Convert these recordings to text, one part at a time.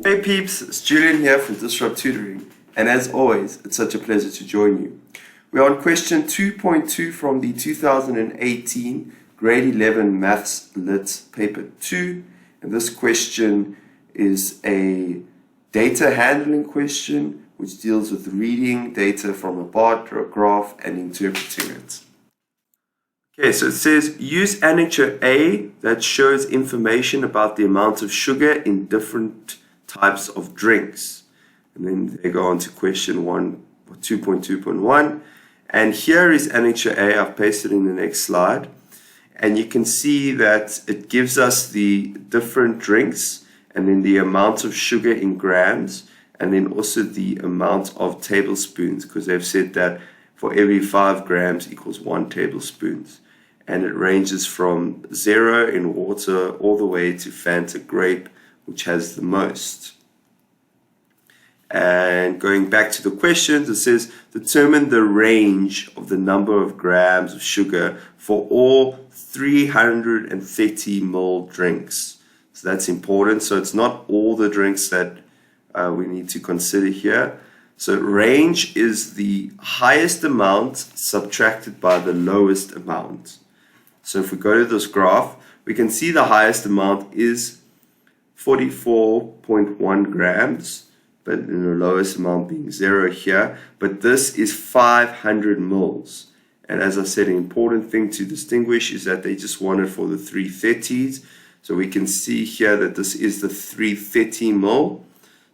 Hey peeps, it's Julian here from Tutoring, and as always, it's such a pleasure to join you. We're on question 2.2 from the 2018 Grade 11 Maths Lit Paper 2, and this question is a data handling question which deals with reading data from a bar graph and interpreting it. Okay, so it says use annexure A that shows information about the amount of sugar in different types of drinks. And then they go on to question 2.2.1. And here is annexure A. I've pasted in the next slide. And you can see that it gives us the different drinks and then the amount of sugar in grams and then also the amount of tablespoons, because they've said that for every 5 grams equals 1 tablespoon. And it ranges from 0 in water all the way to Fanta grape, which has the most. And going back to the questions, it says determine the range of the number of grams of sugar for all 330 ml drinks. So that's important. So it's not all the drinks that we need to consider here. So range is the highest amount subtracted by the lowest amount. So if we go to this graph, we can see the highest amount is 44.1 grams, but in the lowest amount being 0 here. But this is 500 mils. And as I said, an important thing to distinguish is that they just want it for the 330s. So we can see here that this is the 330 mil.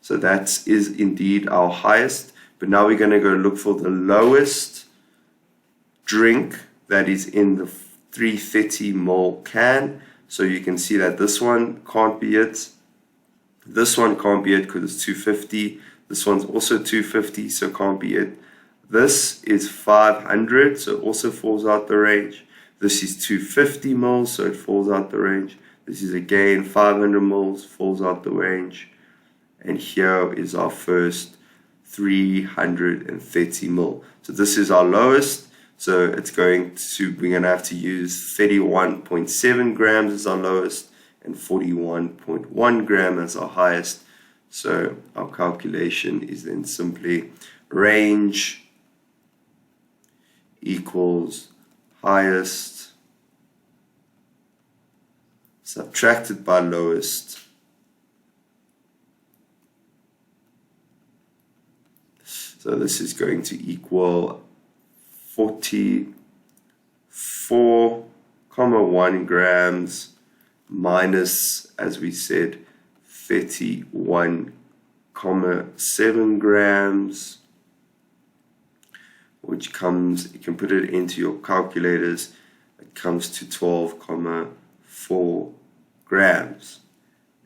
So that is indeed our highest. But now we're going to go look for the lowest drink that is in the 330 ml can. So you can see that this one can't be it. This one can't be it because it's 250. This one's also 250, so can't be it. This is 500, so it also falls out the range. This is 250 ml, so it falls out the range. This is again 500 ml, falls out the range. And here is our first 330 ml. So this is our lowest. So it's we're going to have to use 31.7 grams as our lowest and 41.1 gram as our highest. So our calculation is then simply range equals highest subtracted by lowest. So this is going to equal 44.1 grams minus, as we said, 31.7 grams, which comes, you can put it into your calculators, it comes to 12.4 grams.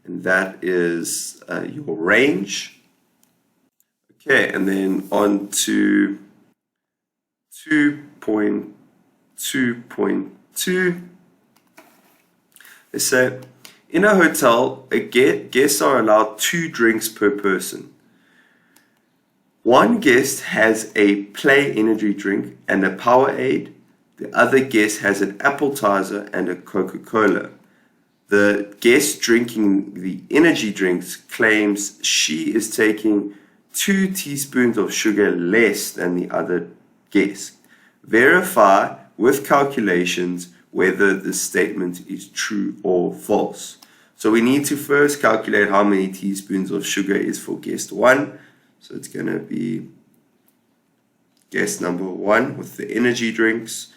And that is your range. Okay, and then on to 2.2.2. They say, in a hotel, guests are allowed 2 drinks per person. One guest has a play energy drink and a Powerade. The other guest has an appetizer and a Coca-Cola. The guest drinking the energy drinks claims she is taking 2 teaspoons of sugar less than the other guest. Verify with calculations whether the statement is true or false. So we need to first calculate how many teaspoons of sugar is for guest 1. So it's going to be guest number 1 with the energy drinks.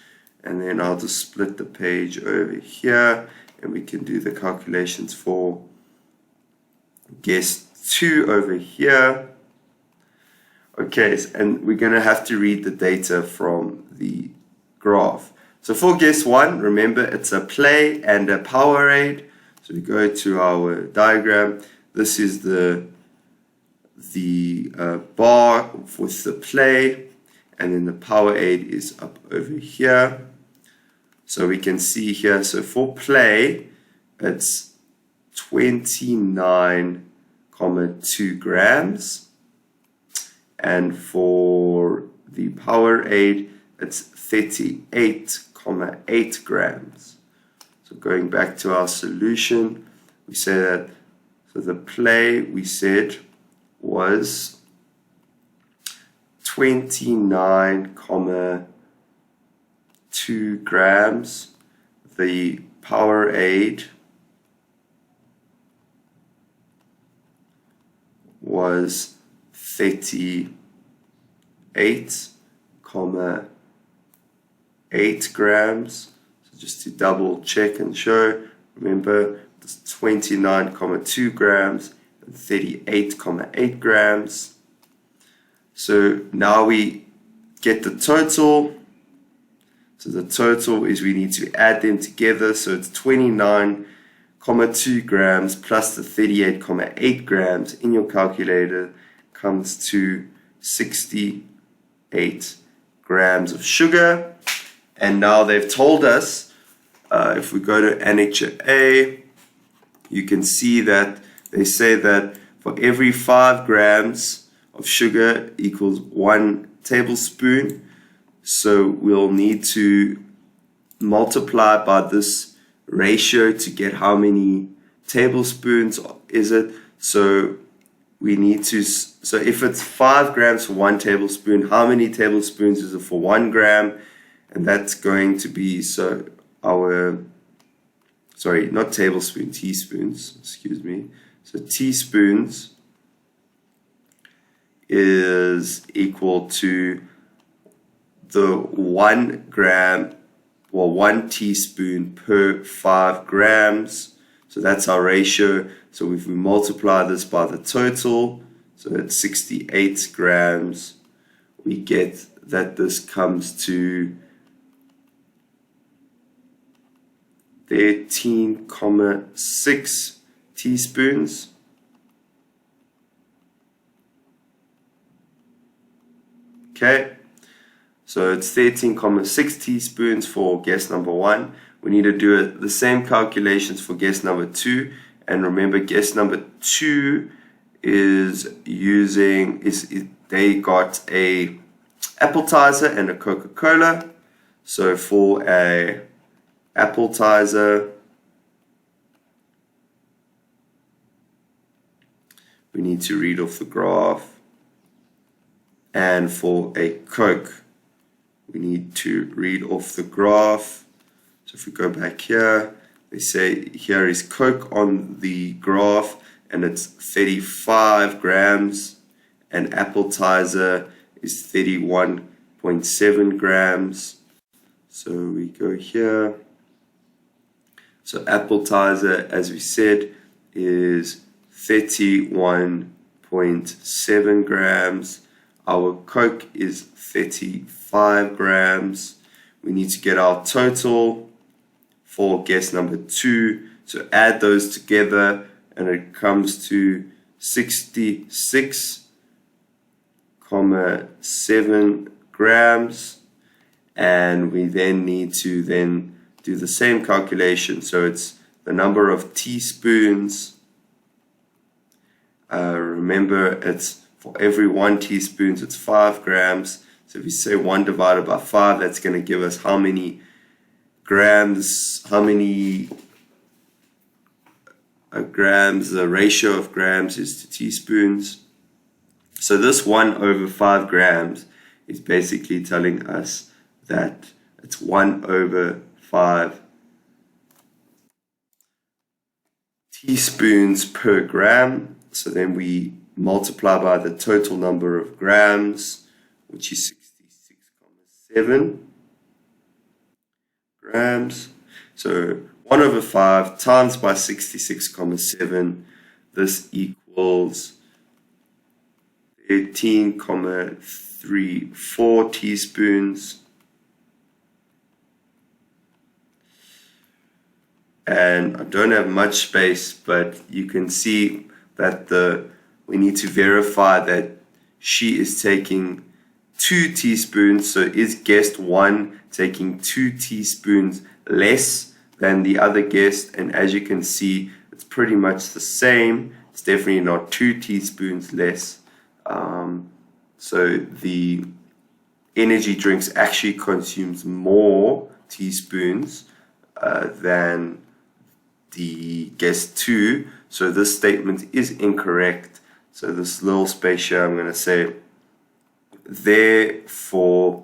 And then I'll just split the page over here and we can do the calculations for guest 2 over here. Okay, and we're going to have to read the data from the graph. So for guest 1, remember it's a play and a Powerade. So we go to our diagram. This is the bar with the play, and then the Powerade is up over here. So we can see here, so for play, it's 29.2 grams. And for the Powerade, it's 38.8 grams. So going back to our solution, we say that So the play we said was 29,2 grams. The Powerade was 38,8 grams. So just to double check and show, remember it's 29,2 grams and 38,8 grams. So now we get the total. So the total is we need to add them together. So it's 29,2 grams plus the 38,8 grams in your calculator comes to 68 grams of sugar. And now they've told us, if we go to Annexure A, you can see that they say that for every 5 grams of sugar equals 1 tablespoon. So we'll need to multiply by this ratio to get how many tablespoons is it. So we need to, so if it's 5 grams for 1 tablespoon, how many tablespoons is it for 1 gram? And that's going to be, so our, sorry, not tablespoon, teaspoons, excuse me. So teaspoons is equal to the 1 gram, or 1 teaspoon per 5 grams. So that's our ratio. So if we multiply this by the total, so it's 68 grams, we get that this comes to 13,6 teaspoons. Okay, so it's 13,6 teaspoons for guess number 1. We need to do the same calculations for guess number 2. And remember, guess number 2 is using, they got a appetizer and a Coca-Cola. So for a appetizer, we need to read off the graph. And for a Coke, we need to read off the graph. So if we go back here, they say here is Coke on the graph and it's 35 grams, and appetizer is 31.7 grams. So we go here. So appetizer, as we said, is 31.7 grams. Our Coke is 35 grams. We need to get our total for guess number 2. So add those together and it comes to 66,7 grams. And we then need to then do the same calculation. So it's the number of teaspoons. Remember, it's for every 1 teaspoon, it's 5 grams. So if you say 1 divided by 5, that's going to give us how many grams, the ratio of grams is to teaspoons. So this 1 over 5 grams is basically telling us that it's 1 over 5 teaspoons per gram. So then we multiply by the total number of grams, which is 66,7 grams. So 1 over 5 times by 66,7, this equals 13,34 teaspoons. And I don't have much space, but you can see that we need to verify that she is taking 2 teaspoons. So is guest 1 taking 2 teaspoons less than the other guest? And as you can see, it's pretty much the same. It's definitely not 2 teaspoons less. So the energy drinks actually consumes more teaspoons than the guess 2. So this statement is incorrect. So this little space here, I'm going to say, therefore,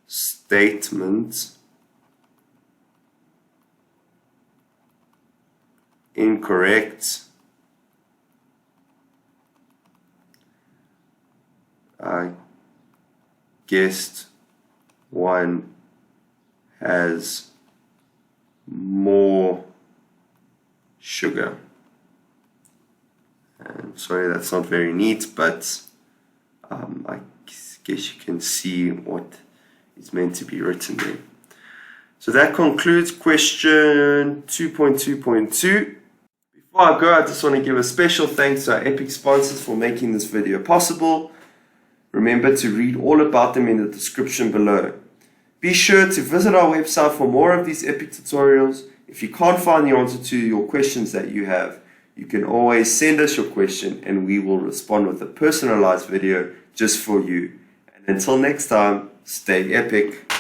statement incorrect. I guessed 1 has more sugar. And sorry, that's not very neat, but I guess you can see what is meant to be written there. So that concludes question 2.2.2. Before I go, I just want to give a special thanks to our epic sponsors for making this video possible. Remember to read all about them in the description below. Be sure to visit our website for more of these epic tutorials. If you can't find the answer to your questions that you have, you can always send us your question and we will respond with a personalized video just for you. And until next time, stay epic.